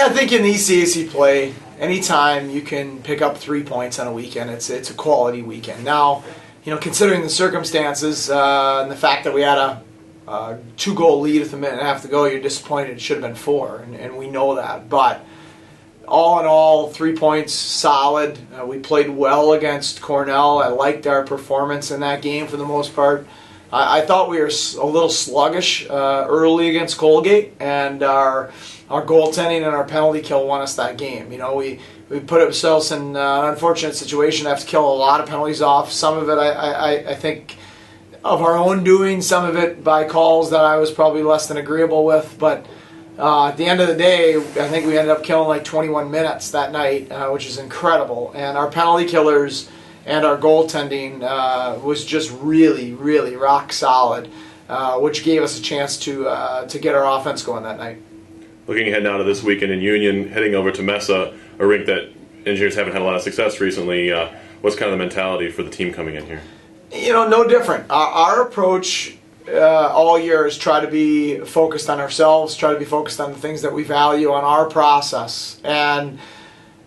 I think in the ECAC play, anytime you can pick up 3 points on a weekend, it's a quality weekend. Now, considering the circumstances and the fact that we had a 2-goal lead with a minute and a half to go, you're disappointed it should have been 4, and we know that. But all in all, 3 points, solid. We played well against Cornell. I liked our performance in that game for the most part. I thought we were a little sluggish early against Colgate, and our goaltending and our penalty kill won us that game. We put ourselves in an unfortunate situation to have to kill a lot of penalties off. Some of it, I think, of our own doing. Some of it by calls that I was probably less than agreeable with. But at the end of the day, I think we ended up killing like 21 minutes that night, which is incredible. And our penalty killers and our goaltending was just really, really rock solid, which gave us a chance to get our offense going that night. Looking ahead now to this weekend in Union, heading over to Mesa, a rink that Engineers haven't had a lot of success recently, what's kind of the mentality for the team coming in here? No different. Our approach all year is try to be focused on ourselves, try to be focused on the things that we value, on our process. And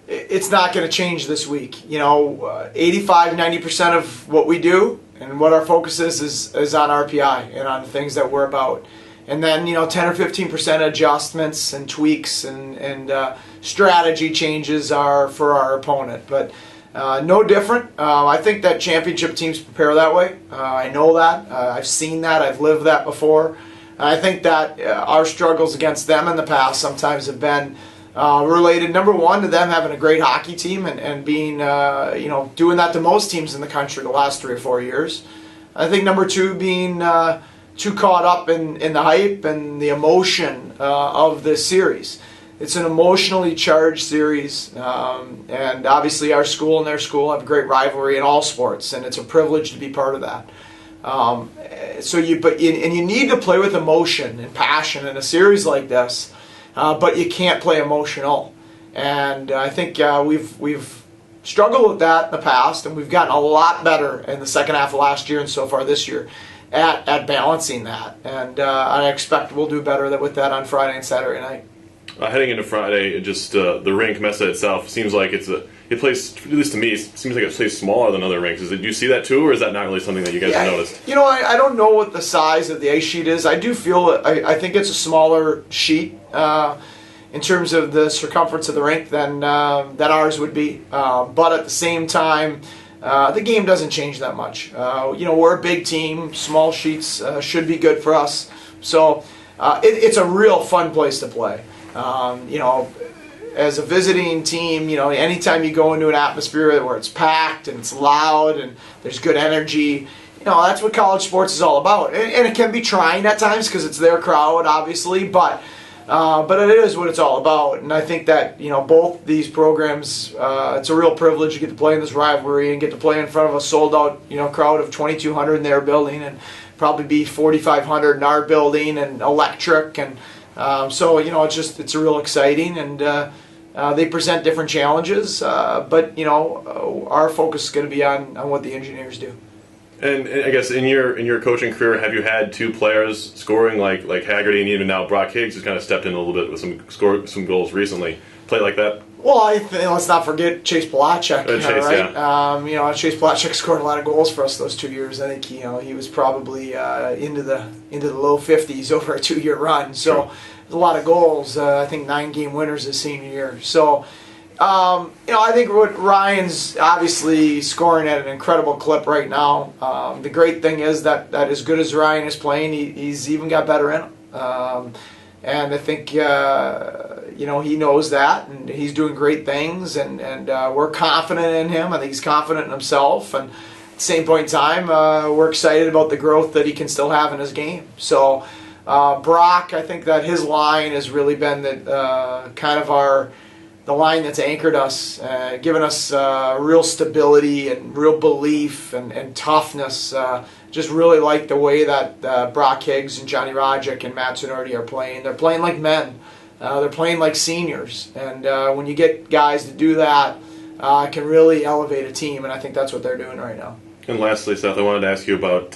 it's not going to change this week. 85-90% of what we do and what our focus is on RPI and on the things that we're about. And then 10 or 15% adjustments and tweaks and strategy changes are for our opponent. But no different. I think that championship teams prepare that way. I know that. I've seen that. I've lived that before. And I think that our struggles against them in the past sometimes have been related, number one, to them having a great hockey team and being, doing that to most teams in the country the last 3 or 4 years. I think number two, being too caught up in the hype and the emotion of this series. It's an emotionally charged series, and obviously our school and their school have a great rivalry in all sports, and it's a privilege to be part of that. You need to play with emotion and passion in a series like this, but you can't play emotional. And I think we've struggled with that in the past, and we've gotten a lot better in the second half of last year and so far this year at balancing that. And I expect we'll do better with that on Friday and Saturday night. Heading into Friday, just the rink, Mesa itself, seems like it plays, at least to me, seems like it plays smaller than other rinks. Do you see that too, or is that not really something that you guys have noticed? I don't know what the size of the ice sheet is. I do feel I think it's a smaller sheet in terms of the circumference of the rink than ours would be. But at the same time, the game doesn't change that much. We're a big team. Small sheets should be good for us. So it's a real fun place to play. As a visiting team, anytime you go into an atmosphere where it's packed and it's loud and there's good energy, that's what college sports is all about. And it can be trying at times because it's their crowd, obviously, but it is what it's all about. And I think that, both these programs, it's a real privilege to get to play in this rivalry and get to play in front of a sold-out, crowd of 2,200 in their building and probably be 4,500 in our building and electric. And it's real exciting, and they present different challenges, but our focus is going to be on what the Engineers do. And I guess in your coaching career, have you had two players scoring like Haggerty and even now Brock Higgs, who's kind of stepped in a little bit with some goals recently, play like that? Well, let's not forget Chase Palachuk, right? Yeah. Chase Palachuk scored a lot of goals for us those 2 years. I think he was probably into the low 50s over a 2-year run. So there's a lot of goals. I think 9-game winners his senior year. So I think Ryan's obviously scoring at an incredible clip right now. The great thing is that as good as Ryan is playing, he's even got better in him. And I think, he knows that, and he's doing great things, and we're confident in him. I think he's confident in himself, and at the same point in time, we're excited about the growth that he can still have in his game. So Brock, I think that his line has really been the line that's anchored us, given us real stability and real belief and toughness. Just really like the way that Brock Higgs and Johnny Rodgick and Matt Zinordi are playing. They're playing like men. They're playing like seniors. And when you get guys to do that, it can really elevate a team, and I think that's what they're doing right now. And lastly, Seth, I wanted to ask you about,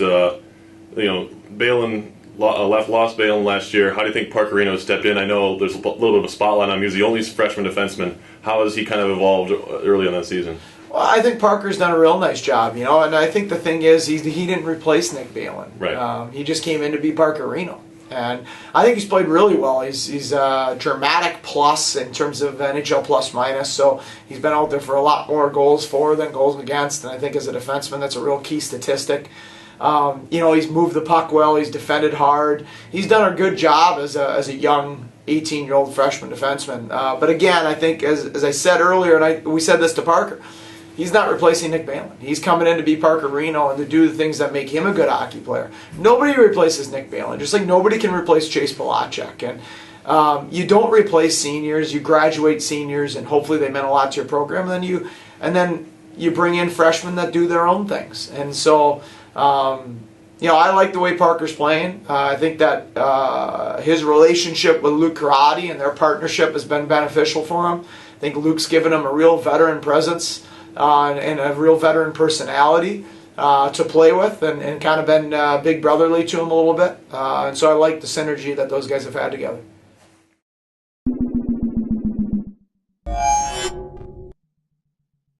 Balin left Lost Balen last year. How do you think Parker Reno stepped in? I know there's a little bit of a spotlight on him. He's the only freshman defenseman. How has he kind of evolved early in that season? Well, I think Parker's done a real nice job, and I think the thing is he didn't replace Nick Balen. Right. He just came in to be Parker Reno. And I think he's played really well. He's a dramatic plus in terms of NHL plus minus. So he's been out there for a lot more goals for than goals against. And I think as a defenseman, that's a real key statistic. He's moved the puck well. He's defended hard. He's done a good job as a young 18-year-old freshman defenseman. But again, I think as I said earlier, and we said this to Parker, he's not replacing Nick Balen. He's coming in to be Parker Reno and to do the things that make him a good hockey player. Nobody replaces Nick Balen, just like nobody can replace Chase Palachuk. And you don't replace seniors. You graduate seniors, and hopefully they meant a lot to your program. And then you bring in freshmen that do their own things. And so, I like the way Parker's playing. I think that his relationship with Luke Karate and their partnership has been beneficial for him. I think Luke's given him a real veteran presence. And a real veteran personality to play with, and kind of been big brotherly to him a little bit. And so I like the synergy that those guys have had together.